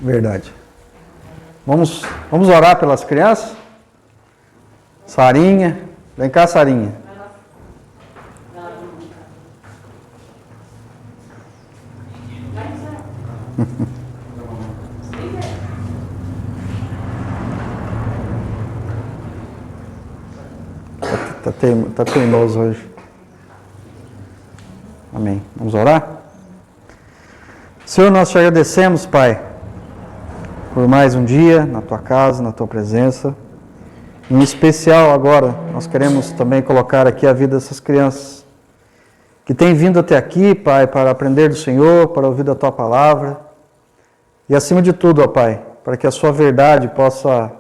Verdade. Vamos orar pelas crianças? Sarinha. Vem cá, Sarinha. Tá teimoso hoje. Amém. Vamos orar? Senhor, nós te agradecemos, Pai, por mais um dia na Tua casa, na Tua presença. Em especial agora, nós queremos também colocar aqui a vida dessas crianças que têm vindo até aqui, Pai, para aprender do Senhor, para ouvir da Tua palavra. E acima de tudo, ó Pai, para que a Sua verdade possa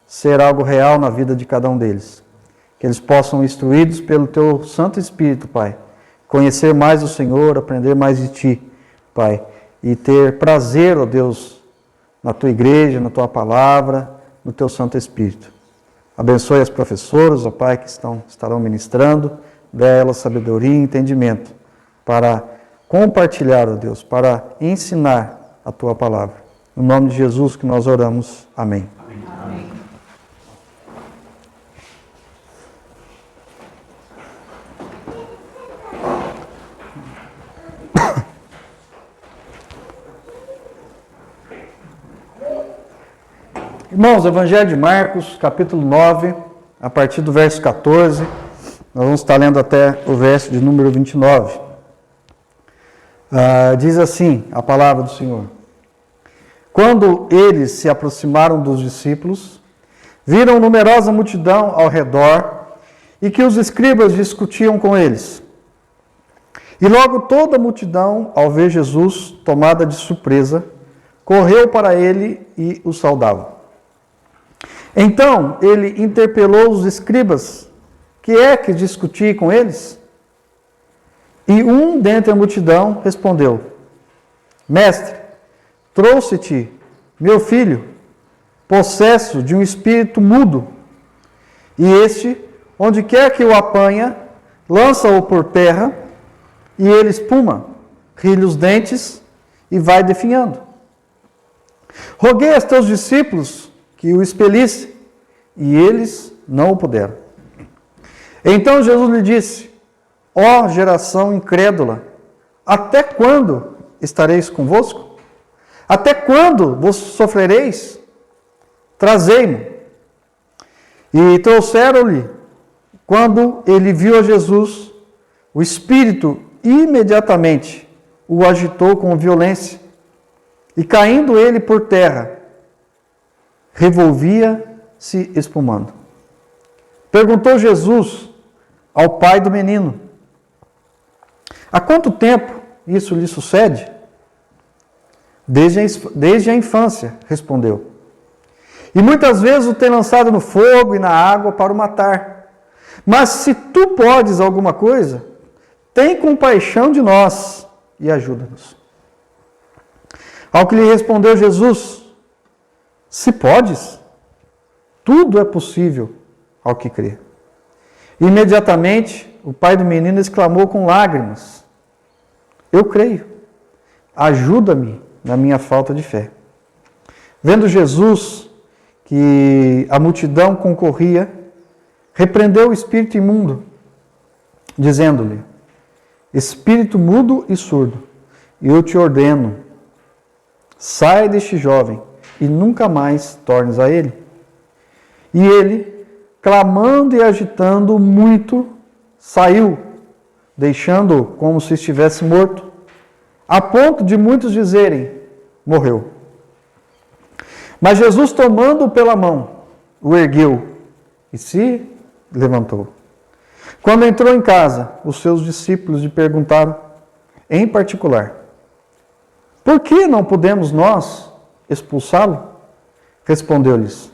ser algo real na vida de cada um deles. Que eles possam, instruídos pelo Teu Santo Espírito, Pai, conhecer mais o Senhor, aprender mais de Ti, Pai, e ter prazer, ó Deus, na Tua igreja, na Tua palavra, no Teu Santo Espírito. Abençoe as professoras, ó Pai, que estarão ministrando, dê a elas sabedoria e entendimento para compartilhar, ó Deus, para ensinar a Tua palavra. No nome de Jesus que nós oramos. Amém. Amém. Irmãos, Evangelho de Marcos, capítulo 9, a partir do verso 14, nós vamos estar lendo até o verso de número 29. Diz assim a palavra do Senhor. Quando eles se aproximaram dos discípulos, viram numerosa multidão ao redor e que os escribas discutiam com eles. E logo toda a multidão, ao ver Jesus, tomada de surpresa, correu para ele e o saudava. Então ele interpelou os escribas, que é que discutia com eles? E um dentre a multidão respondeu, Mestre, trouxe-te meu filho, possesso de um espírito mudo, e este, onde quer que o apanha, lança-o por terra, e ele espuma, rilha os dentes e vai definhando. Roguei aos teus discípulos que o expelisse, e eles não o puderam. Então Jesus lhe disse, ó geração incrédula, até quando estareis convosco? Até quando vos sofrereis? Trazei-mo. E trouxeram-lhe, quando ele viu a Jesus, o Espírito imediatamente o agitou com violência, e caindo ele por terra, revolvia-se espumando. Perguntou Jesus ao pai do menino, há quanto tempo isso lhe sucede? Desde a infância, respondeu. E muitas vezes o tem lançado no fogo e na água para o matar. Mas se tu podes alguma coisa, tem compaixão de nós e ajuda-nos. Ao que lhe respondeu Jesus, se podes, tudo é possível ao que crê. Imediatamente, o pai do menino exclamou com lágrimas, eu creio, ajuda-me na minha falta de fé. Vendo Jesus que a multidão concorria, repreendeu o espírito imundo, dizendo-lhe, espírito mudo e surdo, eu te ordeno, sai deste jovem e nunca mais tornes a ele. E ele, clamando e agitando muito, saiu, deixando-o como se estivesse morto, a ponto de muitos dizerem, morreu. Mas Jesus, tomando-o pela mão, o ergueu e se levantou. Quando entrou em casa, os seus discípulos lhe perguntaram, em particular, por que não podemos nós expulsá-lo? Respondeu-lhes,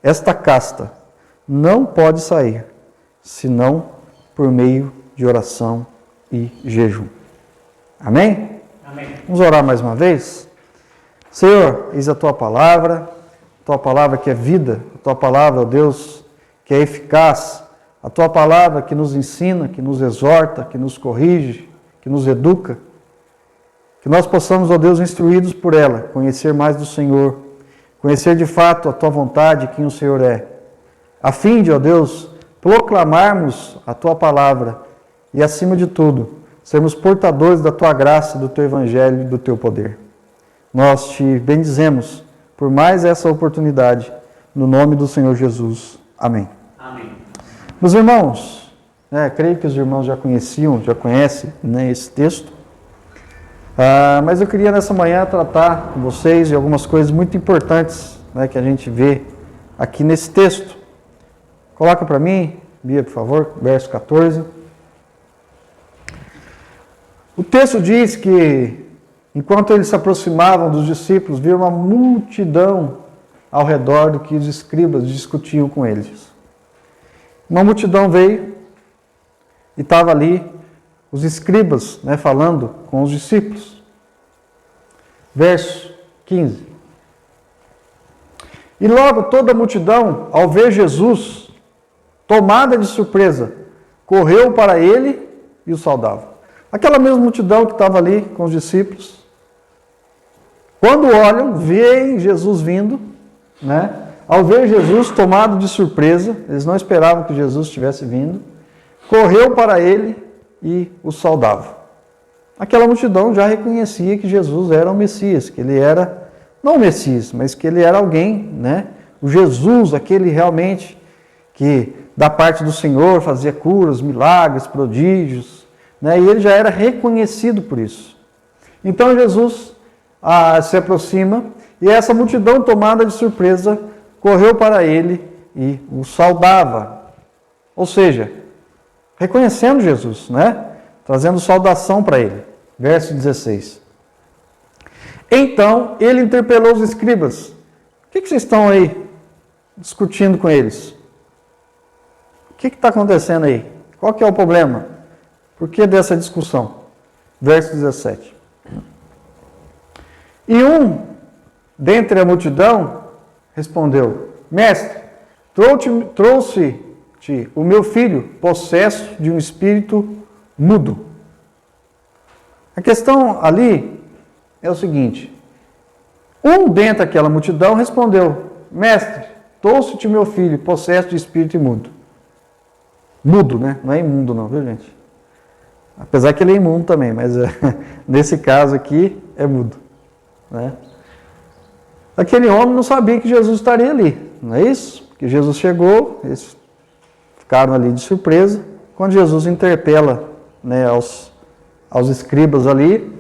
esta casta não pode sair, senão por meio de oração e jejum. Amém? Amém. Vamos orar mais uma vez? Senhor, eis a Tua palavra que é vida, a Tua palavra, ó Deus, que é eficaz, a Tua palavra que nos ensina, que nos exorta, que nos corrige, que nos educa. Que nós possamos, ó Deus, instruídos por ela, conhecer mais do Senhor, conhecer de fato a Tua vontade, quem o Senhor é, a fim de, ó Deus, proclamarmos a Tua palavra e, acima de tudo, sermos portadores da Tua graça, do Teu Evangelho e do Teu poder. Nós Te bendizemos por mais essa oportunidade, no nome do Senhor Jesus. Amém. Amém. Meus irmãos, creio que os irmãos já conhecem esse texto, mas eu queria nessa manhã tratar com vocês de algumas coisas muito importantes que a gente vê aqui nesse texto. Coloca para mim, Bia, por favor, verso 14. O texto diz que, enquanto eles se aproximavam dos discípulos, viram uma multidão ao redor do que os escribas discutiam com eles. Uma multidão veio e estava ali os escribas falando com os discípulos. Verso 15. E logo toda a multidão, ao ver Jesus, tomada de surpresa, correu para ele e o saudava. Aquela mesma multidão que estava ali com os discípulos, quando olham, veem Jesus vindo, ao ver Jesus tomado de surpresa, eles não esperavam que Jesus estivesse vindo, correu para ele e o saudava. Aquela multidão já reconhecia que Jesus era o Messias, que ele era, não o Messias, mas que ele era alguém, o Jesus, aquele realmente que da parte do Senhor fazia curas, milagres, prodígios, e ele já era reconhecido por isso. Então Jesus se aproxima e essa multidão tomada de surpresa correu para ele e o saudava. Ou seja, reconhecendo Jesus, trazendo saudação para ele. Verso 16. Então ele interpelou os escribas. O que vocês estão aí discutindo com eles? O que está acontecendo aí? Qual que é o problema? Por que dessa discussão? Verso 17. E um dentre a multidão respondeu: Mestre, trouxe-te o meu filho, possesso de um espírito mudo. A questão ali é o seguinte: um dentre aquela multidão respondeu: Mestre, trouxe-te o meu filho, possesso de espírito imundo. Mudo, não é imundo não, viu gente? Apesar que ele é imundo também, mas nesse caso aqui é mudo. Aquele homem não sabia que Jesus estaria ali, não é isso? Porque Jesus chegou, eles ficaram ali de surpresa. Quando Jesus interpela aos escribas ali,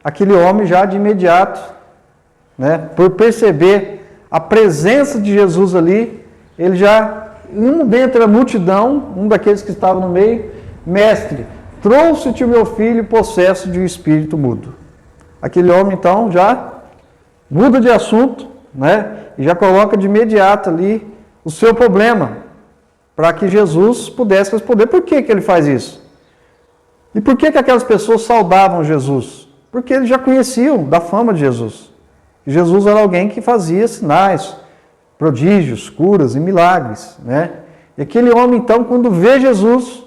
aquele homem já de imediato, por perceber a presença de Jesus ali, ele já, um dentre a multidão, um daqueles que estavam no meio: Mestre, trouxe-te o meu filho possesso de um espírito mudo. Aquele homem então já muda de assunto, e já coloca de imediato ali o seu problema, para que Jesus pudesse responder. Por que ele faz isso? E por que aquelas pessoas saudavam Jesus? Porque eles já conheciam da fama de Jesus. E Jesus era alguém que fazia sinais, prodígios, curas e milagres. E aquele homem então, quando vê Jesus,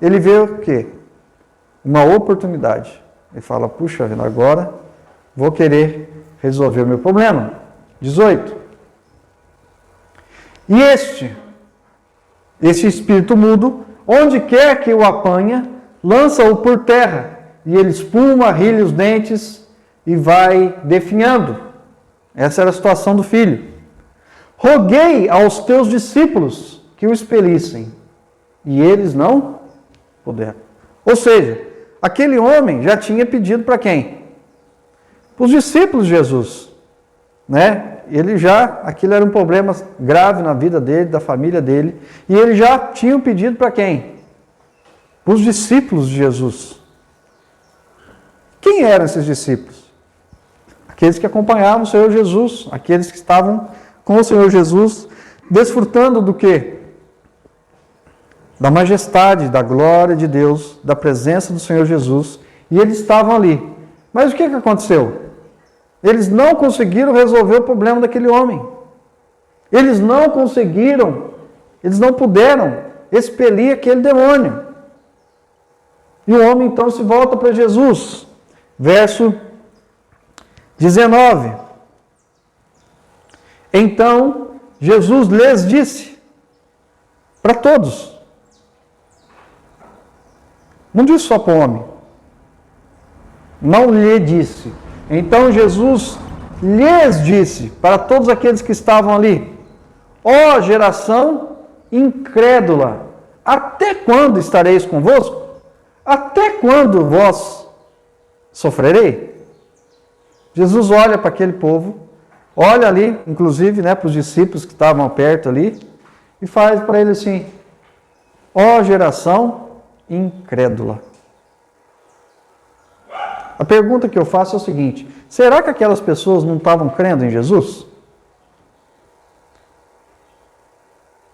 ele vê o quê? Uma oportunidade. Ele fala: puxa vida, agora vou querer resolver o meu problema. 18. E este espírito mudo, onde quer que o apanha, lança-o por terra, e ele espuma, rilha os dentes e vai definhando. Essa era a situação do filho. Roguei aos teus discípulos que o expelissem, e eles não puderam. Ou seja, aquele homem já tinha pedido para quem? Para os discípulos de Jesus, aquilo era um problema grave na vida dele, da família dele, e ele já tinha pedido para quem? Para os discípulos de Jesus. Quem eram esses discípulos? Aqueles que acompanhavam o Senhor Jesus, aqueles que estavam com o Senhor Jesus, desfrutando do quê? Da majestade, da glória de Deus, da presença do Senhor Jesus, e eles estavam ali. Mas o que aconteceu? Eles não conseguiram resolver o problema daquele homem. Eles não puderam expelir aquele demônio. E o homem então se volta para Jesus. Verso 19. Então Jesus lhes disse, para todos, não disse só para o homem, não lhe disse. Então Jesus lhes disse, para todos aqueles que estavam ali, ó geração incrédula, até quando estareis convosco? Até quando vós sofrerei? Jesus olha para aquele povo, olha ali, inclusive, né, para os discípulos que estavam perto ali, e faz para ele assim, ó geração incrédula. A pergunta que eu faço é o seguinte, será que aquelas pessoas não estavam crendo em Jesus?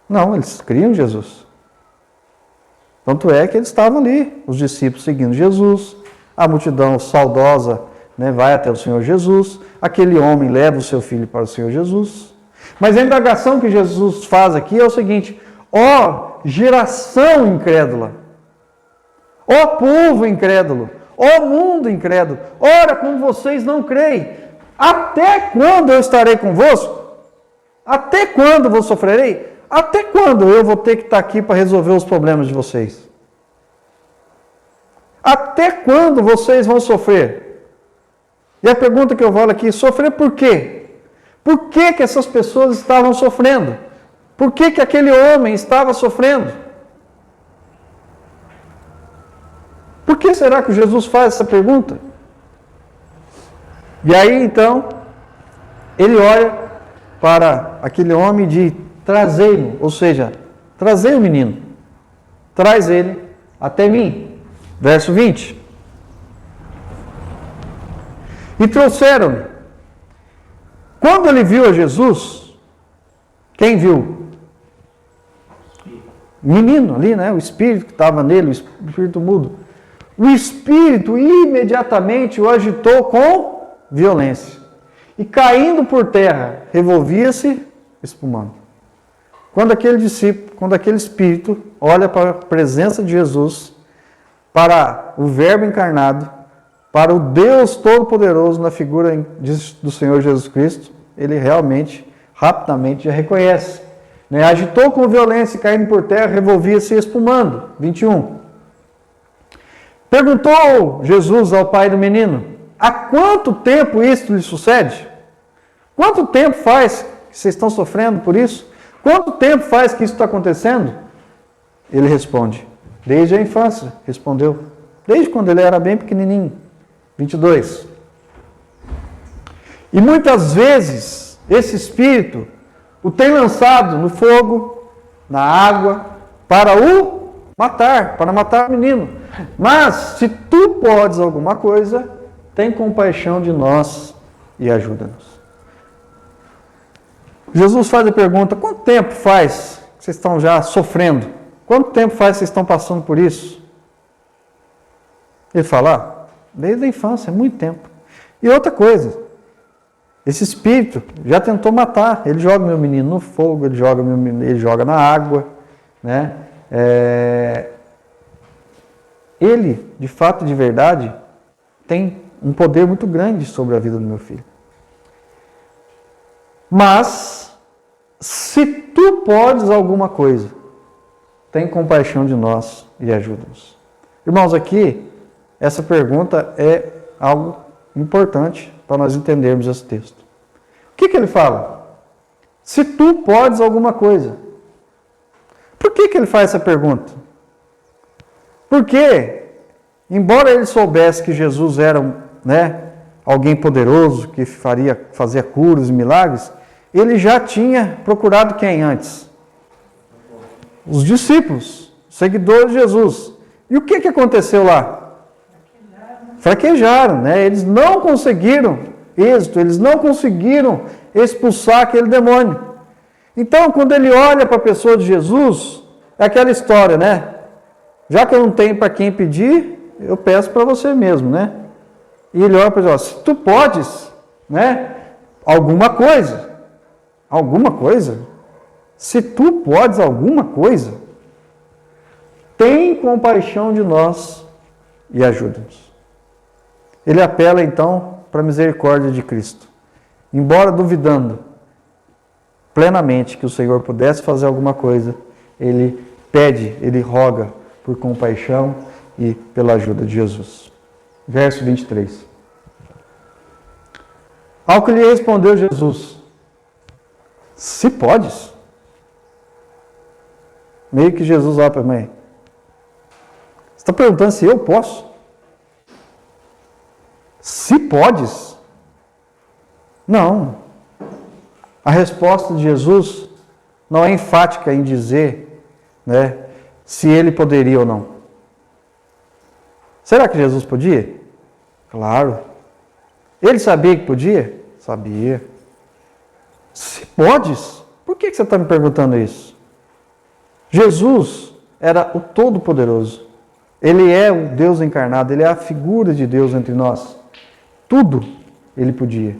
Não, eles criam em Jesus. Tanto é que eles estavam ali, os discípulos seguindo Jesus, a multidão saudosa, né, vai até o Senhor Jesus, aquele homem leva o seu filho para o Senhor Jesus. Mas a indagação que Jesus faz aqui é o seguinte, ó geração incrédula, ó povo incrédulo, ó mundo incrédulo, ora como vocês não creem, até quando eu estarei convosco? Até quando vou sofrerei? Até quando eu vou ter que estar aqui para resolver os problemas de vocês? Até quando vocês vão sofrer? E a pergunta que eu falo aqui, sofrer por quê? Por que que essas pessoas estavam sofrendo? Por que que aquele homem estava sofrendo? Por que será que Jesus faz essa pergunta? E aí, então, ele olha para aquele homem e diz, trazei-mo, ou seja, trazei o menino, traz ele até mim. Verso 20. E trouxeram-me. Quando ele viu a Jesus, quem viu? O menino ali, né? O espírito que estava nele, o espírito mudo. O espírito imediatamente o agitou com violência. E caindo por terra, revolvia-se, espumando. Quando aquele discípulo, quando aquele espírito olha para a presença de Jesus, para o Verbo encarnado, para o Deus Todo-Poderoso na figura do Senhor Jesus Cristo, ele realmente, rapidamente, já reconhece. Né? Agitou com violência e caindo por terra, revolvia-se espumando. 21. Perguntou Jesus ao pai do menino, há quanto tempo isto lhe sucede? Quanto tempo faz que vocês estão sofrendo por isso? Quanto tempo faz que isso está acontecendo? Ele responde, desde a infância, respondeu. Desde quando ele era bem pequenininho. 22. E muitas vezes, esse espírito o tem lançado no fogo, na água, para o matar, para matar o menino. Mas, se tu podes alguma coisa, tem compaixão de nós e ajuda-nos. Jesus faz a pergunta, quanto tempo faz que vocês estão já sofrendo? Quanto tempo faz que vocês estão passando por isso? Ele fala, desde a infância, muito tempo. E outra coisa, esse espírito já tentou matar, ele joga meu menino no fogo, ele joga na água, né? Ele, de fato, de verdade, tem um poder muito grande sobre a vida do meu filho. Mas, se tu podes alguma coisa, tem compaixão de nós e ajuda-nos. Irmãos, aqui, essa pergunta é algo importante para nós entendermos esse texto. O que ele fala? Se tu podes alguma coisa. Por que ele faz essa pergunta? Porque, embora ele soubesse que Jesus era, né, alguém poderoso, que fazia curas e milagres, ele já tinha procurado quem antes? Os discípulos, os seguidores de Jesus. E o que aconteceu lá? Fraquejaram, né? Eles não conseguiram êxito, eles não conseguiram expulsar aquele demônio. Então, quando ele olha para a pessoa de Jesus, é aquela história, né? Já que eu não tenho para quem pedir, eu peço para você mesmo, né? E ele olha para ele, se tu podes, né? Alguma coisa, se tu podes alguma coisa, tem compaixão de nós e ajuda-nos. ele apela então para a misericórdia de Cristo. Embora duvidando plenamente que o Senhor pudesse fazer alguma coisa, ele pede, ele roga por compaixão e pela ajuda de Jesus. Verso 23. Ao que lhe respondeu Jesus: se podes. Meio que Jesus olha para mim. Você está perguntando se eu posso? Se podes? Não. A resposta de Jesus não é enfática em dizer, né, se ele poderia ou não. Será que Jesus podia? Claro. Ele sabia que podia? Sabia. Se podes? Por que você está me perguntando isso? Jesus era o Todo-Poderoso. Ele é o Deus encarnado, ele é a figura de Deus entre nós. Tudo ele podia.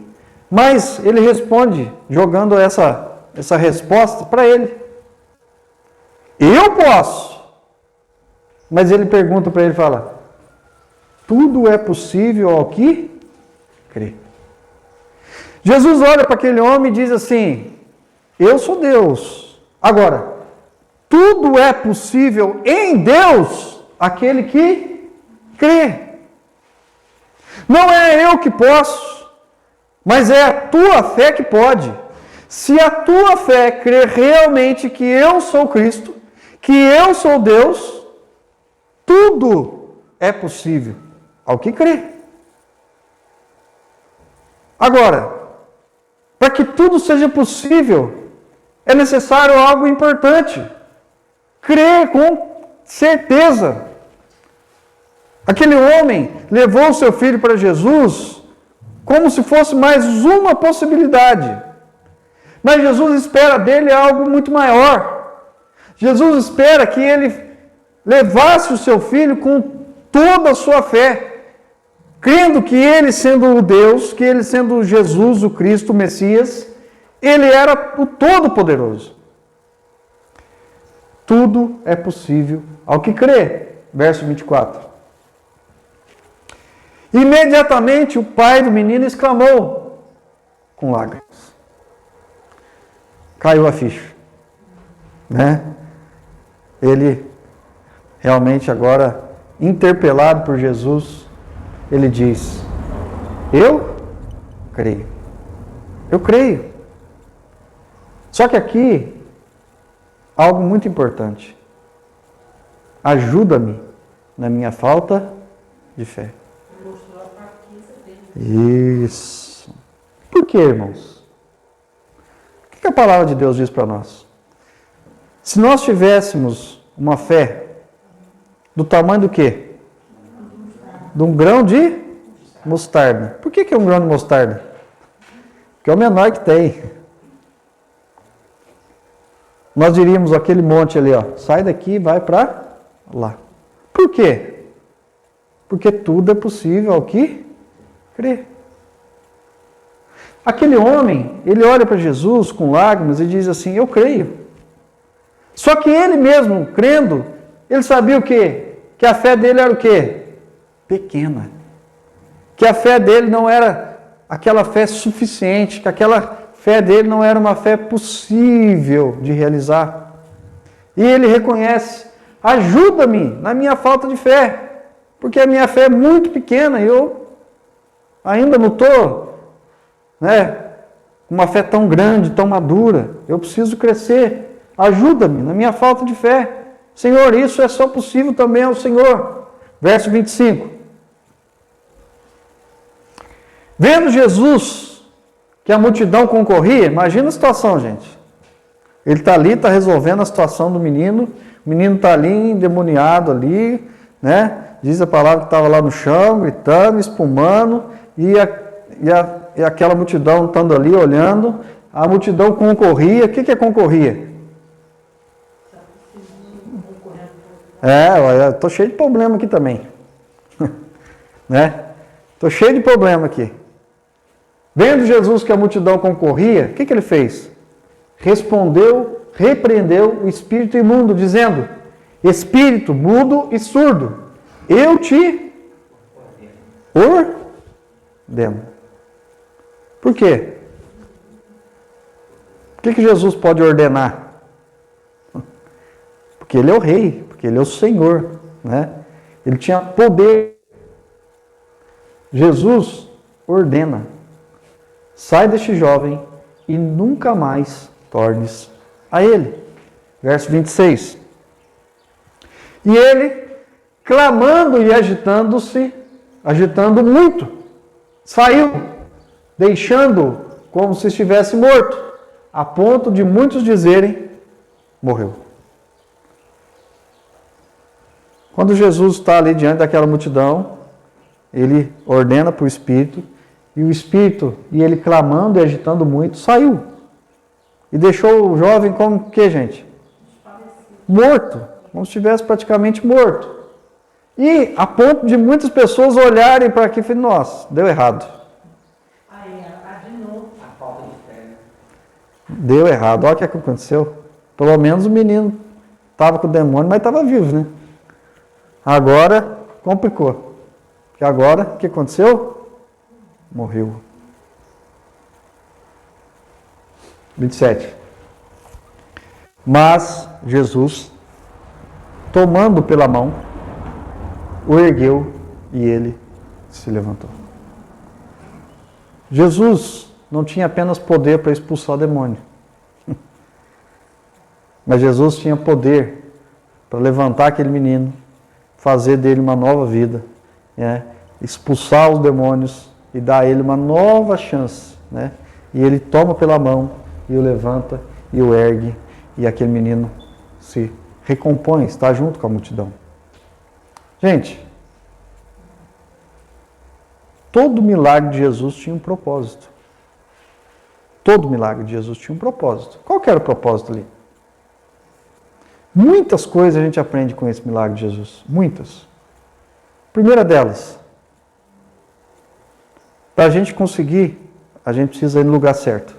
Mas ele responde, jogando essa resposta para ele. Eu posso. Mas ele pergunta para ele, fala: tudo é possível ao que crê. Jesus olha para aquele homem e diz assim: eu sou Deus. Agora, tudo é possível em Deus, aquele que crê. Não é eu que posso, mas é a tua fé que pode. Se a tua fé crer realmente que eu sou Cristo, que eu sou Deus, tudo é possível ao que crê. Agora, para que tudo seja possível, é necessário algo importante. Crer com certeza. Aquele homem levou o seu filho para Jesus como se fosse mais uma possibilidade. Mas Jesus espera dele algo muito maior. Jesus espera que ele levasse o seu filho com toda a sua fé, crendo que ele sendo o Deus, que ele sendo Jesus, o Cristo, o Messias, ele era o Todo-Poderoso. Tudo é possível ao que crê. Verso 24. Imediatamente o pai do menino exclamou com lágrimas. Caiu a ficha. Né? Ele realmente agora, interpelado por Jesus, ele diz: eu creio. Eu creio. Só que aqui, algo muito importante. Ajuda-me na minha falta de fé. Isso. Por que, irmãos? O que a palavra de Deus diz para nós? Se nós tivéssemos uma fé do tamanho do quê? De um grão de mostarda. Por que é um grão de mostarda? Porque é o menor que tem. Nós diríamos aquele monte ali, ó, sai daqui e vai para lá. Por quê? Porque tudo é possível ao que crê. Aquele homem, ele olha para Jesus com lágrimas e diz assim: eu creio. Só que ele mesmo, crendo, ele sabia o quê? Que a fé dele era o quê? Pequena. Que a fé dele não era aquela fé suficiente, que aquela fé dele não era uma fé possível de realizar. E ele reconhece: ajuda-me na minha falta de fé, porque a minha fé é muito pequena e eu ainda não estou, com uma fé tão grande, tão madura. Eu preciso crescer. Ajuda-me na minha falta de fé. Senhor, isso é só possível também ao Senhor. Verso 25. Vendo Jesus que a multidão concorria, imagina a situação, gente. Ele está ali, está resolvendo a situação do menino. O menino está ali, endemoniado ali, né? Diz a palavra que estava lá no chão, gritando, espumando, e aquela multidão estando ali, olhando. A multidão concorria. O que concorria? Eu estou cheio de problema aqui também. Estou cheio de problema aqui. Vendo Jesus que a multidão concorria, o que ele fez? Repreendeu o espírito imundo, dizendo: espírito mudo e surdo, eu te ordena. Por quê? Por que Jesus pode ordenar? Porque ele é o rei, porque ele é o Senhor, né? Ele tinha poder. Jesus ordena: sai deste jovem e nunca mais tornes a ele. Verso 26. E ele, clamando e agitando muito, saiu, deixando como se estivesse morto, a ponto de muitos dizerem: morreu. Quando Jesus está ali diante daquela multidão, ele ordena para o Espírito, e o Espírito, e ele clamando e agitando muito, saiu. E deixou o jovem como o que, gente? Morto, como se estivesse praticamente morto. E a ponto de muitas pessoas olharem para aqui e falarem: nossa, deu errado. Aí, de novo, a falta de fé. Deu errado. Olha o que aconteceu. Pelo menos o menino estava com o demônio, mas estava vivo, né? Agora complicou. Porque agora, o que aconteceu? Morreu. 27. Mas Jesus, tomando pela mão, o ergueu e ele se levantou. Jesus não tinha apenas poder para expulsar o demônio. Mas Jesus tinha poder para levantar aquele menino, fazer dele uma nova vida, né? Expulsar os demônios e dar a ele uma nova chance, né? E ele toma pela mão e o levanta e o ergue, e aquele menino se recompõe, está junto com a multidão. Gente, todo milagre de Jesus tinha um propósito. Todo milagre de Jesus tinha um propósito. Qual que era o propósito ali? Muitas coisas a gente aprende com esse milagre de Jesus. Muitas. Primeira delas, para a gente conseguir, a gente precisa ir no lugar certo.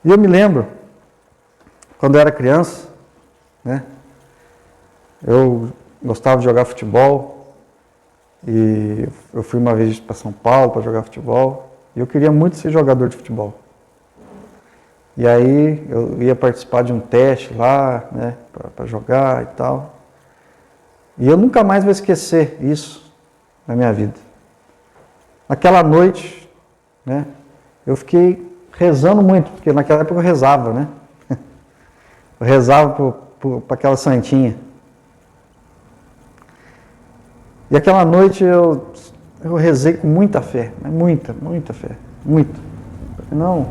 E eu me lembro, quando eu era criança, né? Eu gostava de jogar futebol, e eu fui uma vez para São Paulo para jogar futebol, e eu queria muito ser jogador de futebol. E aí eu ia participar de um teste lá, né, para jogar e tal. E eu nunca mais vou esquecer isso na minha vida. Naquela noite, né, eu fiquei rezando muito, porque naquela época eu rezava, né? Eu rezava para aquela santinha. E aquela noite eu rezei com muita fé, muita fé, muita. Não,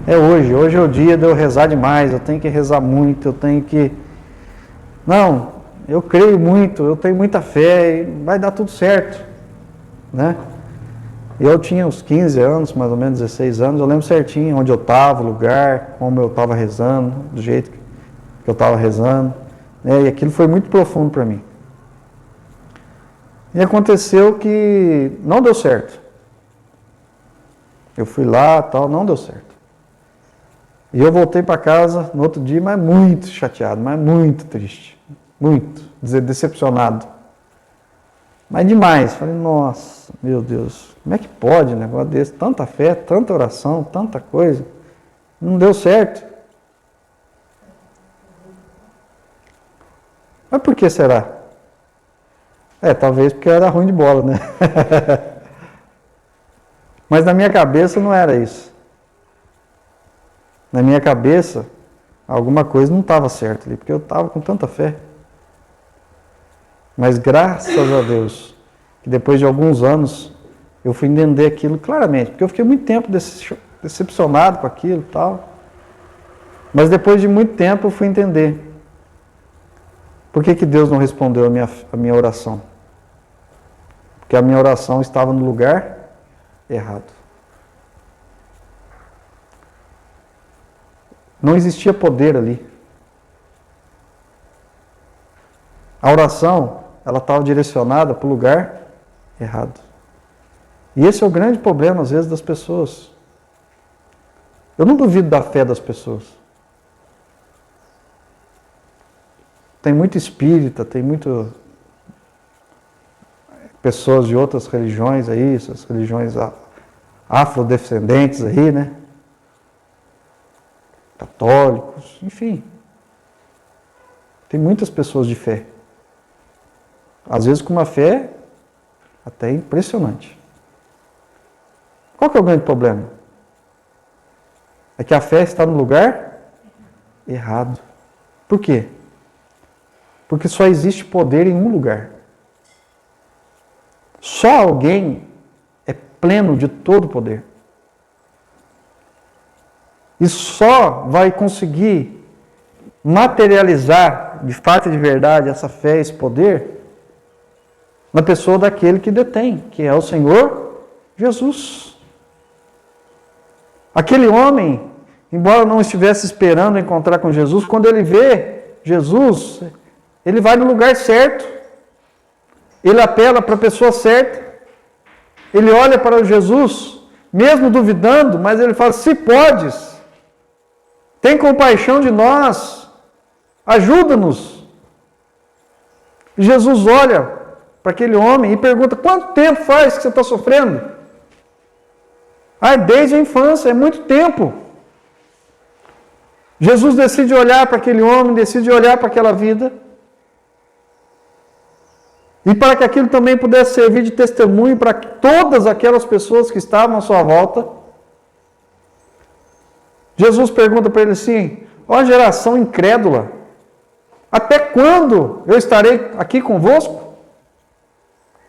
hoje é o dia de eu rezar demais, eu tenho que rezar muito, eu tenho que... Não, eu creio muito, eu tenho muita fé, e vai dar tudo certo, né? Eu tinha uns 15 anos, mais ou menos 16 anos, eu lembro certinho onde eu estava, o lugar, como eu estava rezando, do jeito que eu estava rezando, né? E aquilo foi muito profundo para mim. E aconteceu que não deu certo. Eu fui lá, tal, não deu certo. E eu voltei para casa no outro dia, mas muito chateado, mas muito triste. Muito, decepcionado. Mas demais. Falei: nossa, meu Deus, como é que pode um negócio desse? Tanta fé, tanta oração, tanta coisa. Não deu certo. Mas por que será? Talvez porque eu era ruim de bola, né? Mas na minha cabeça não era isso. Na minha cabeça, alguma coisa não estava certa ali, porque eu estava com tanta fé. Mas graças a Deus, que depois de alguns anos, eu fui entender aquilo claramente, porque eu fiquei muito tempo decepcionado com aquilo e tal. Mas depois de muito tempo eu fui entender. Por que Deus não respondeu a minha oração? Porque a minha oração estava no lugar errado. Não existia poder ali. A oração, ela estava direcionada para o lugar errado. E esse é o grande problema, às vezes, das pessoas. Eu não duvido da fé das pessoas. Tem muito espírita, tem muito pessoas de outras religiões aí, essas religiões afrodescendentes aí, né? Católicos, enfim. Tem muitas pessoas de fé. Às vezes com uma fé até impressionante. Qual que é o grande problema? É que a fé está no lugar errado. Por quê? Porque só existe poder em um lugar. Só alguém é pleno de todo poder. E só vai conseguir materializar de fato e de verdade essa fé, esse poder, na pessoa daquele que detém, que é o Senhor Jesus. Aquele homem, embora não estivesse esperando encontrar com Jesus, quando ele vê Jesus, ele vai no lugar certo, ele apela para a pessoa certa, ele olha para Jesus, mesmo duvidando, mas ele fala: se podes, tem compaixão de nós, ajuda-nos. E Jesus olha para aquele homem e pergunta: quanto tempo faz que você está sofrendo? Ah, desde a infância, é muito tempo. Jesus decide olhar para aquele homem, decide olhar para aquela vida, e para que aquilo também pudesse servir de testemunho para todas aquelas pessoas que estavam à sua volta. Jesus pergunta para ele assim: ó geração incrédula, até quando eu estarei aqui convosco?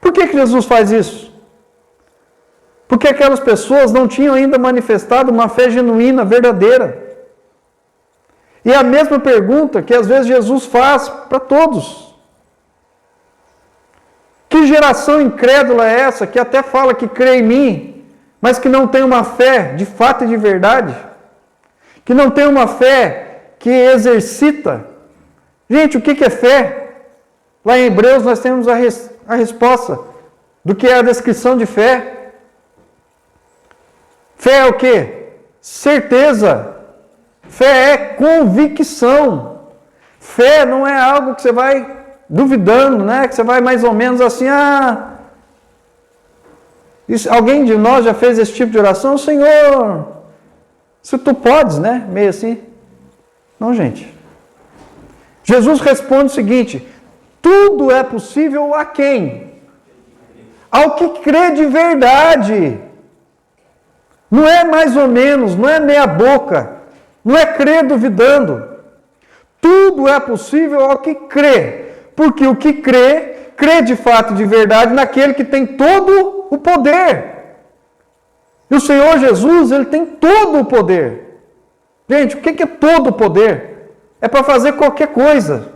Por que Jesus faz isso? Porque aquelas pessoas não tinham ainda manifestado uma fé genuína, verdadeira. E é a mesma pergunta que às vezes Jesus faz para todos. Que geração incrédula é essa que até fala que crê em mim, mas que não tem uma fé de fato e de verdade? Que não tem uma fé que exercita? Gente, o que é fé? Lá em Hebreus nós temos a resposta do que é a descrição de fé. Fé é o quê? Certeza. Fé é convicção. Fé não é algo que você vai duvidando, né? Que você vai mais ou menos assim, alguém de nós já fez esse tipo de oração? Senhor, se tu podes, né? Meio assim. Não, gente. Jesus responde o seguinte: tudo é possível a quem? Ao que crê de verdade. Não é mais ou menos, não é meia boca, não é crer duvidando. Tudo é possível ao que crê, porque o que crê, crê de fato e de verdade naquele que tem todo o poder. E o Senhor Jesus, Ele tem todo o poder. Gente, o que é todo o poder? É para fazer qualquer coisa.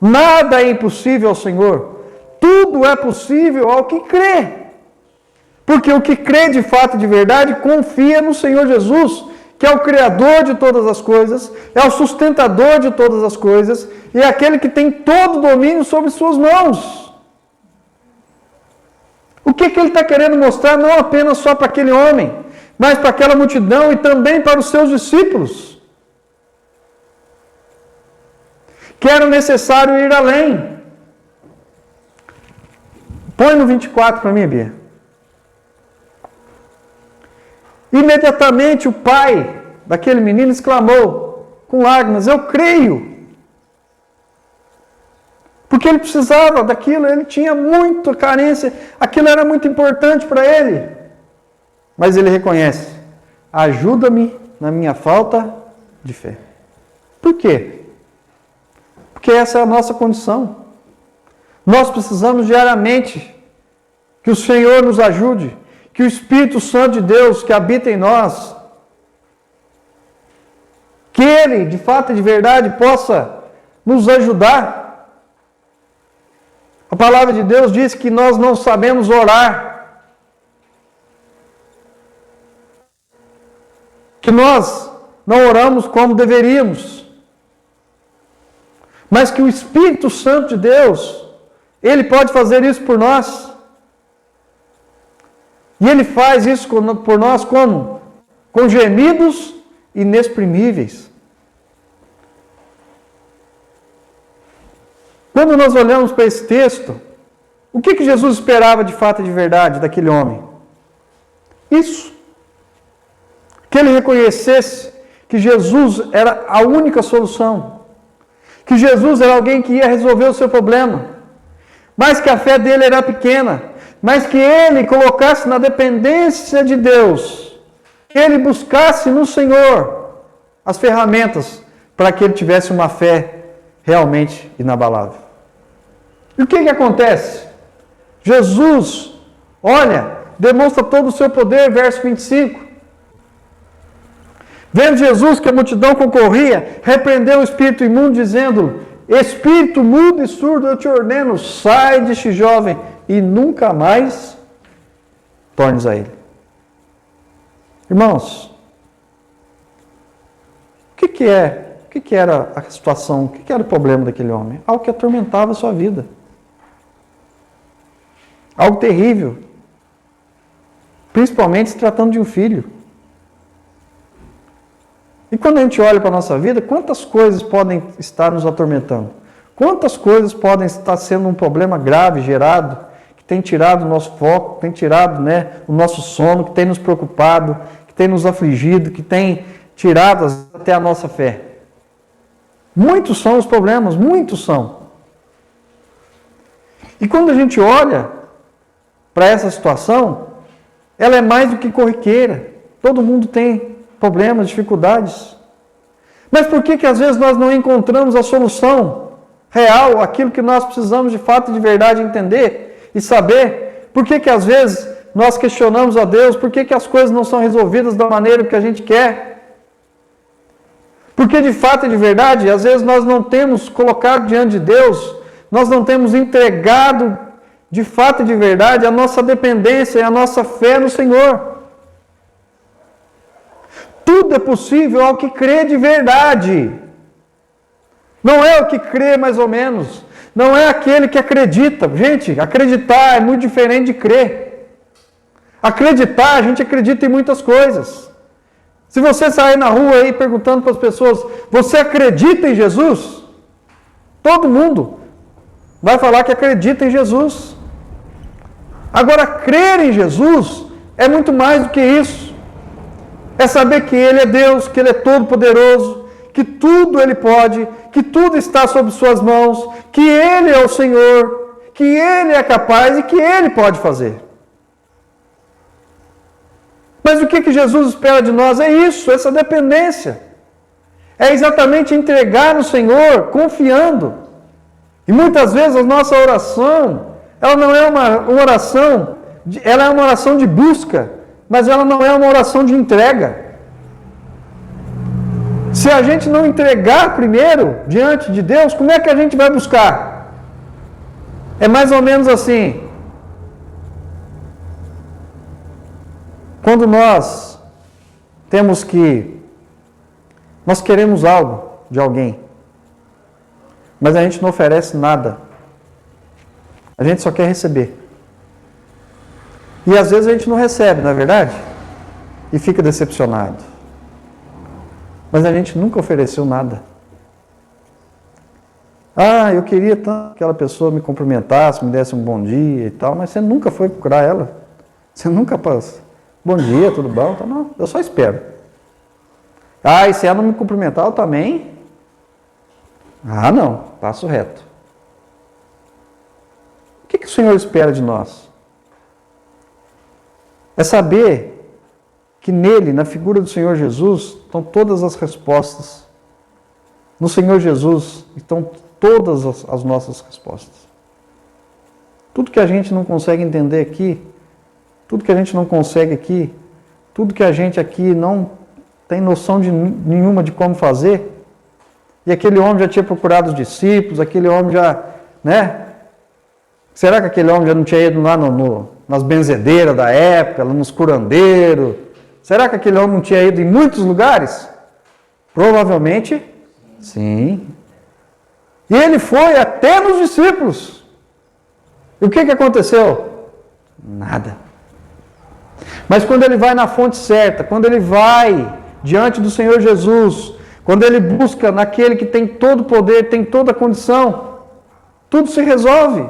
Nada é impossível ao Senhor. Tudo é possível ao que crê. Porque o que crê de fato e de verdade confia no Senhor Jesus, que é o Criador de todas as coisas, é o sustentador de todas as coisas, e é aquele que tem todo o domínio sobre suas mãos. O que ele está querendo mostrar não apenas só para aquele homem, mas para aquela multidão e também para os seus discípulos, que era necessário ir além. Põe no 24 para mim, Bia. Imediatamente o pai daquele menino exclamou com lágrimas: eu creio. Porque ele precisava daquilo, ele tinha muita carência, aquilo era muito importante para ele. Mas ele reconhece: ajuda-me na minha falta de fé. Por quê? Porque essa é a nossa condição. Nós precisamos diariamente que o Senhor nos ajude, que o Espírito Santo de Deus que habita em nós, que Ele, de fato e de verdade, possa nos ajudar. A palavra de Deus diz que nós não sabemos orar, que nós não oramos como deveríamos, mas que o Espírito Santo de Deus, Ele pode fazer isso por nós. E Ele faz isso por nós como? Com gemidos inexprimíveis. Quando nós olhamos para esse texto, O que Jesus esperava de fato e de verdade daquele homem? Isso. Que ele reconhecesse que Jesus era a única solução. Que Jesus era alguém que ia resolver o seu problema. Mas que a fé dele era pequena. Mas que ele colocasse na dependência de Deus. Que ele buscasse no Senhor as ferramentas para que ele tivesse uma fé realmente inabalável. E o que acontece? Jesus, olha, demonstra todo o seu poder, verso 25. Vendo Jesus que a multidão concorria, repreendeu o espírito imundo, dizendo: Espírito mudo e surdo, eu te ordeno, sai deste jovem e nunca mais tornes a ele. Irmãos, o que era a situação, o que era o problema daquele homem? Algo que atormentava a sua vida. Algo terrível. Principalmente se tratando de um filho. E quando a gente olha para a nossa vida, quantas coisas podem estar nos atormentando? Quantas coisas podem estar sendo um problema grave gerado, que tem tirado o nosso foco, que tem tirado, o nosso sono, que tem nos preocupado, que tem nos afligido, que tem tirado até a nossa fé. Muitos são os problemas, muitos são. E quando a gente olha para essa situação, ela é mais do que corriqueira. Todo mundo tem problemas, dificuldades. Mas por que às vezes nós não encontramos a solução real, aquilo que nós precisamos de fato e de verdade entender e saber? Por que às vezes nós questionamos a Deus? Por que as coisas não são resolvidas da maneira que a gente quer? Porque de fato e de verdade, às vezes nós não temos colocado diante de Deus, nós não temos entregado de fato e de verdade a nossa dependência e a nossa fé no Senhor. Tudo é possível ao que crê de verdade. Não é o que crê mais ou menos. Não é aquele que acredita. Gente, acreditar é muito diferente de crer. Acreditar, a gente acredita em muitas coisas. Se você sair na rua aí perguntando para as pessoas, você acredita em Jesus? Todo mundo vai falar que acredita em Jesus. Agora, crer em Jesus é muito mais do que isso. É saber que Ele é Deus, que Ele é todo-poderoso, que tudo Ele pode, que tudo está sob suas mãos, que Ele é o Senhor, que Ele é capaz e que Ele pode fazer. Mas o que Jesus espera de nós? É isso, essa dependência. É exatamente entregar no Senhor, confiando. E muitas vezes a nossa oração, ela não é uma oração, ela é uma oração de busca, mas ela não é uma oração de entrega. Se a gente não entregar primeiro diante de Deus, como é que a gente vai buscar? É mais ou menos assim. Quando nós queremos algo de alguém, mas a gente não oferece nada. A gente só quer receber. E às vezes a gente não recebe, não é verdade? E fica decepcionado. Mas a gente nunca ofereceu nada. Ah, eu queria tanto que aquela pessoa me cumprimentasse, me desse um bom dia e tal, mas você nunca foi procurar ela. Você nunca passou. Bom dia, tudo bom? Então, não, eu só espero. Ah, e se ela não me cumprimentar, eu também? Ah, não, passo reto. O que o Senhor espera de nós? É saber que nele, na figura do Senhor Jesus, estão todas as respostas. No Senhor Jesus estão todas as nossas respostas. Tudo que a gente não consegue entender aqui, tudo que a gente não consegue aqui, tudo que a gente aqui não tem noção nenhuma de como fazer, e aquele homem já tinha procurado os discípulos, aquele homem já, será que aquele homem já não tinha ido lá nas benzedeiras da época, lá nos curandeiros? Será que aquele homem não tinha ido em muitos lugares? Provavelmente, sim. E ele foi até nos discípulos. E o que aconteceu? Nada. Mas quando ele vai na fonte certa, quando ele vai diante do Senhor Jesus, quando ele busca naquele que tem todo o poder, tem toda a condição, tudo se resolve.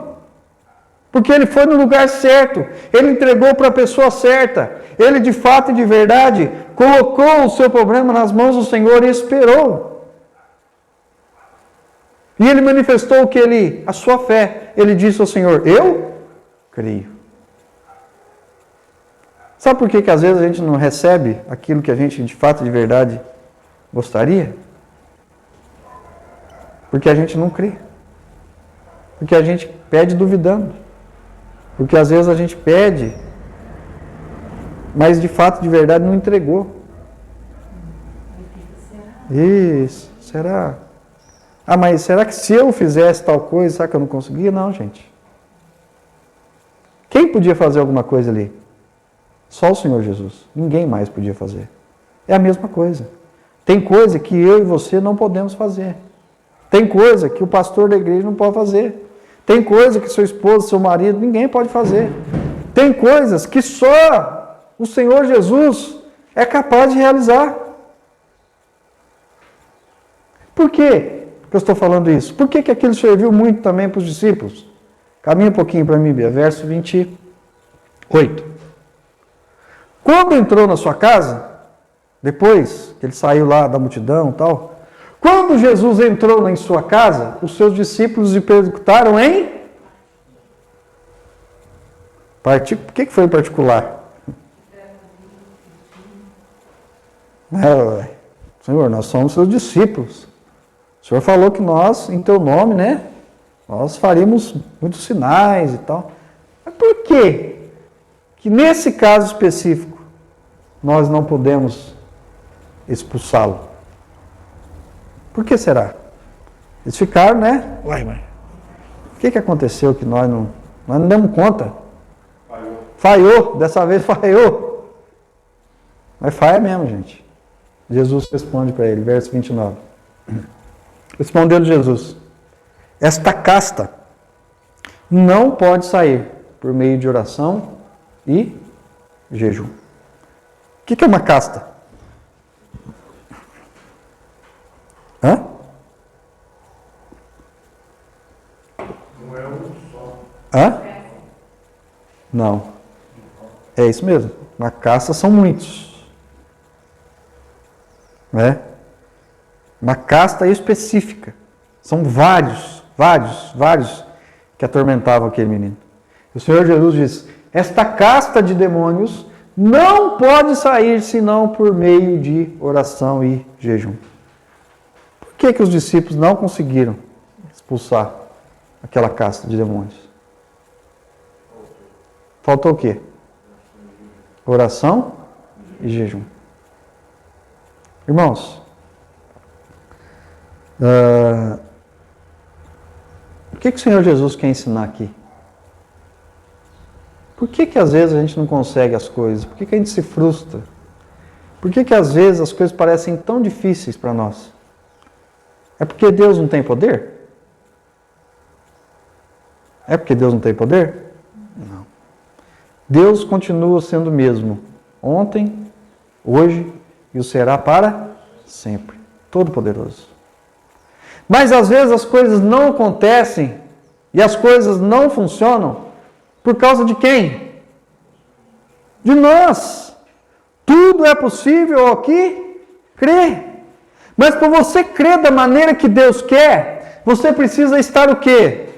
Porque ele foi no lugar certo, ele entregou para a pessoa certa, ele de fato e de verdade colocou o seu problema nas mãos do Senhor e esperou. E ele manifestou que a sua fé, ele disse ao Senhor, eu creio. Sabe por que às vezes a gente não recebe aquilo que a gente de fato e de verdade gostaria? Porque a gente não crê. Porque a gente pede duvidando. Porque às vezes a gente pede, mas de fato, de verdade, não entregou. Isso, será? Ah, mas será que se eu fizesse tal coisa, será que eu não conseguia? Não, gente. Quem podia fazer alguma coisa ali? Só o Senhor Jesus. Ninguém mais podia fazer. É a mesma coisa. Tem coisa que eu e você não podemos fazer. Tem coisa que o pastor da igreja não pode fazer. Tem coisa que seu esposo, seu marido, ninguém pode fazer. Tem coisas que só o Senhor Jesus é capaz de realizar. Por que eu estou falando isso? Por que aquilo serviu muito também para os discípulos? Caminha um pouquinho para mim, Bia. Verso 28. Quando entrou na sua casa, depois que ele saiu lá da multidão e tal, quando Jesus entrou em sua casa, os seus discípulos lhe perguntaram em por que foi em particular? Senhor, nós somos seus discípulos. O Senhor falou que nós, em teu nome, né? Nós faríamos muitos sinais e tal. Mas por que que nesse caso específico nós não podemos expulsá-lo? Por que será? Eles ficaram, né? Uai, mas o que aconteceu que nós não demos conta? Falhou. Dessa vez falhou. Mas falha mesmo, gente. Jesus responde para ele, verso 29. Respondeu Jesus, esta casta não pode sair por meio de oração e jejum. O que é uma casta? Hã? Não é um só. Hã? Não. É isso mesmo. Uma casta são muitos. Né? Uma casta específica. São vários que atormentavam aquele menino. O Senhor Jesus diz, esta casta de demônios não pode sair senão por meio de oração e jejum. Por que os discípulos não conseguiram expulsar aquela casta de demônios? Faltou o quê? Oração e jejum. Irmãos, o que o Senhor Jesus quer ensinar aqui? Por que às vezes a gente não consegue as coisas? Por que a gente se frustra? Por que às vezes as coisas parecem tão difíceis para nós? É porque Deus não tem poder? É porque Deus não tem poder? Não. Deus continua sendo o mesmo. Ontem, hoje e o será para sempre. Todo-Poderoso. Mas às vezes as coisas não acontecem e as coisas não funcionam por causa de quem? De nós. Tudo é possível ao que crê. Mas para você crer da maneira que Deus quer, você precisa estar o quê?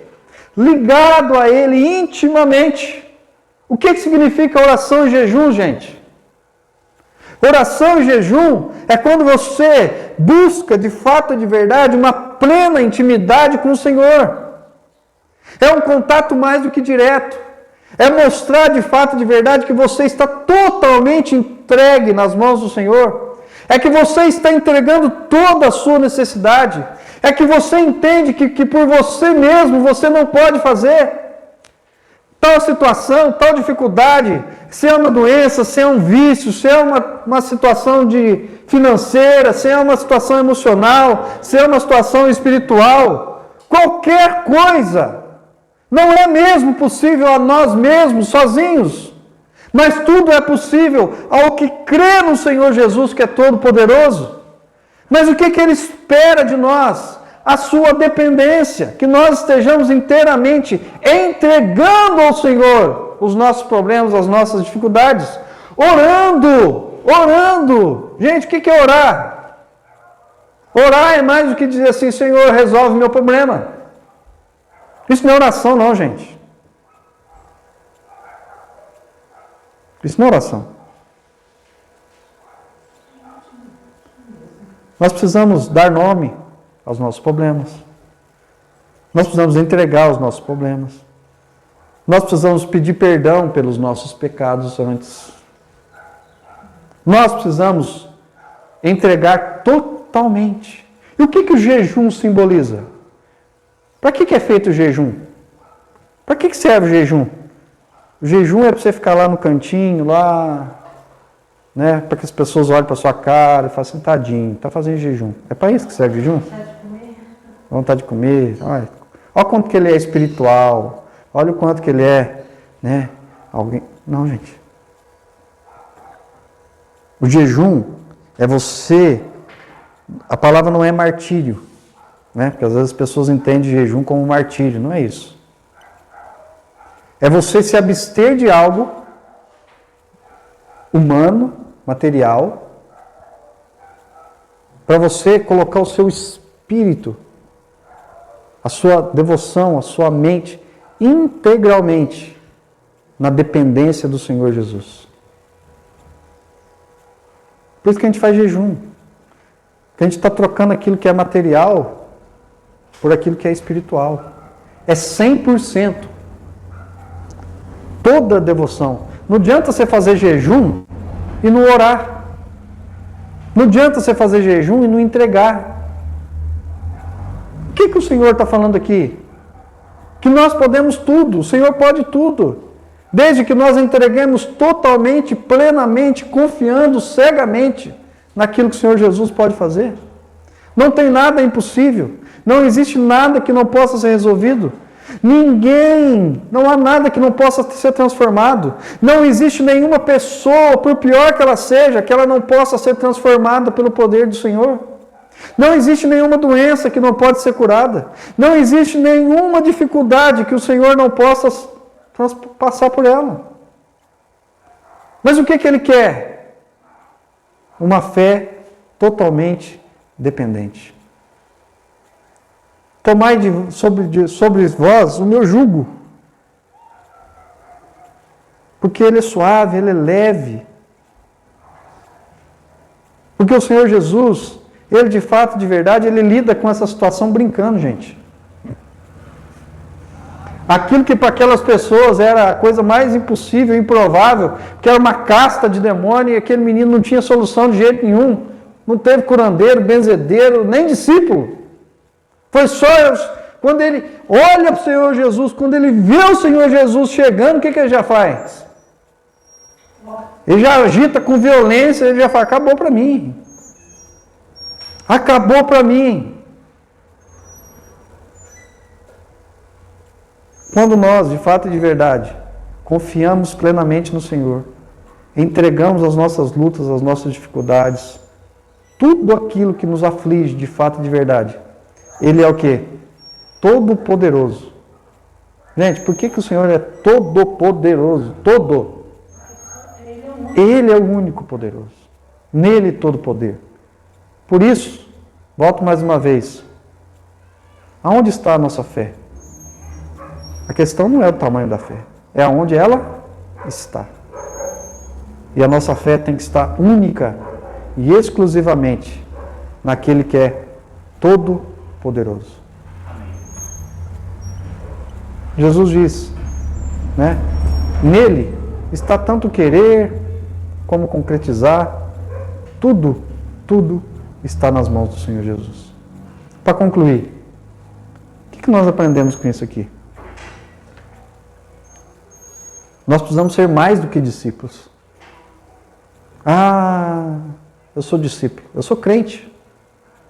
Ligado a Ele intimamente. O que significa oração e jejum, gente? Oração e jejum é quando você busca de fato e de verdade uma plena intimidade com o Senhor. É um contato mais do que direto. É mostrar de fato e de verdade que você está totalmente entregue nas mãos do Senhor. É que você está entregando toda a sua necessidade. É que você entende que por você mesmo você não pode fazer. Tal situação, tal dificuldade, se é uma doença, se é um vício, se é uma situação financeira, se é uma situação emocional, se é uma situação espiritual, qualquer coisa, não é mesmo possível a nós mesmos, sozinhos, mas tudo é possível ao que crê no Senhor Jesus, que é todo poderoso. Mas o que Ele espera de nós? a sua dependência, que nós estejamos inteiramente entregando ao Senhor os nossos problemas, as nossas dificuldades, orando. Gente, o que é orar? Orar é mais do que dizer assim, Senhor, resolve meu problema. Isso não é oração não, gente. Isso não é oração. Nós precisamos dar nome aos nossos problemas. Nós precisamos entregar os nossos problemas. Nós precisamos pedir perdão pelos nossos pecados antes. Nós precisamos entregar totalmente. E o que o jejum simboliza? Para que é feito o jejum? Para que serve o jejum? O jejum é para você ficar lá no cantinho, lá, né, para que as pessoas olhem para a sua cara e falem assim, tadinho, está fazendo jejum. É para isso que serve o jejum? Vontade de comer. Olha o quanto que ele é espiritual. Olha o quanto que ele é, né, alguém. Não, gente. O jejum é você. A palavra não é martírio, né? Porque às vezes as pessoas entendem jejum como martírio. Não é isso. É você se abster de algo humano, material, para você colocar o seu espírito, a sua devoção, a sua mente integralmente na dependência do Senhor Jesus. Por isso que a gente faz jejum. Porque a gente está trocando aquilo que é material por aquilo que é espiritual. É 100%. Toda devoção. Não adianta você fazer jejum e não orar. Não adianta você fazer jejum e não entregar. O que o Senhor está falando aqui? Que nós podemos tudo. O Senhor pode tudo. Desde que nós entreguemos totalmente, plenamente, confiando cegamente naquilo que o Senhor Jesus pode fazer. Não tem nada impossível. Não existe nada que não possa ser resolvido. Não há nada que não possa ser transformado. Não existe nenhuma pessoa, por pior que ela seja, que ela não possa ser transformada pelo poder do Senhor. Não existe nenhuma doença que não pode ser curada. Não existe nenhuma dificuldade que o Senhor não possa passar por ela. Mas o que Ele quer? Uma fé totalmente dependente. Tomai sobre vós o meu jugo. Porque ele é suave, ele é leve. Porque o Senhor Jesus, ele de fato, de verdade, ele lida com essa situação brincando, gente. Aquilo que para aquelas pessoas era a coisa mais impossível, improvável, que era uma casta de demônio e aquele menino não tinha solução de jeito nenhum. Não teve curandeiro, benzedeiro, nem discípulo. Foi só quando ele olha para o Senhor Jesus, quando ele vê o Senhor Jesus chegando, o que ele já faz? Ele já agita com violência, ele já fala, acabou para mim. Acabou para mim. Quando nós, de fato e de verdade, confiamos plenamente no Senhor, entregamos as nossas lutas, as nossas dificuldades, tudo aquilo que nos aflige, de fato e de verdade, Ele é o quê? Todo-poderoso. Gente, por que o Senhor é todo-poderoso? Todo. Ele é o único poderoso. Nele todo poder. Por isso, volto mais uma vez. Aonde está a nossa fé? A questão não é o tamanho da fé. É aonde ela está. E a nossa fé tem que estar única e exclusivamente naquele que é todo-poderoso. Jesus diz, né? Nele está tanto querer como concretizar. Tudo está nas mãos do Senhor Jesus. Para concluir, o que nós aprendemos com isso aqui? Nós precisamos ser mais do que discípulos. Ah, eu sou discípulo, eu sou crente,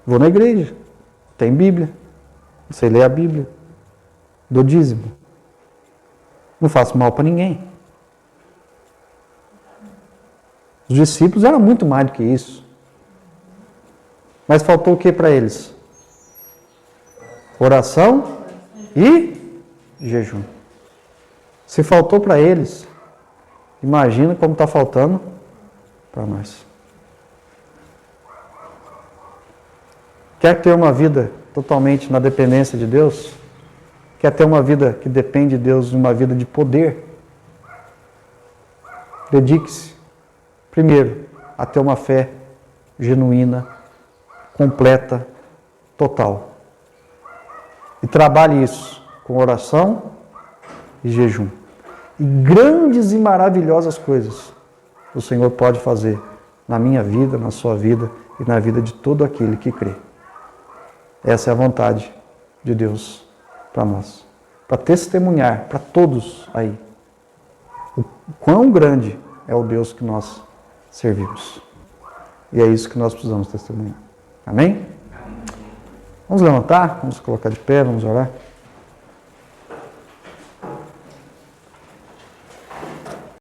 vou na igreja, tem Bíblia, sei ler a Bíblia, dou dízimo, não faço mal para ninguém. Os discípulos eram muito mais do que isso. Mas faltou o que para eles? oração e jejum. Se faltou para eles, imagina como está faltando para nós. Quer ter uma vida totalmente na dependência de Deus? Quer ter uma vida que depende de Deus, uma vida de poder? Dedique-se, primeiro, a ter uma fé genuína, completa, total. E trabalhe isso com oração e jejum. E grandes e maravilhosas coisas o Senhor pode fazer na minha vida, na sua vida e na vida de todo aquele que crê. Essa é a vontade de Deus para nós. Para testemunhar para todos aí o quão grande é o Deus que nós servimos. E é isso que nós precisamos testemunhar. Amém? Vamos levantar, vamos colocar de pé, vamos orar.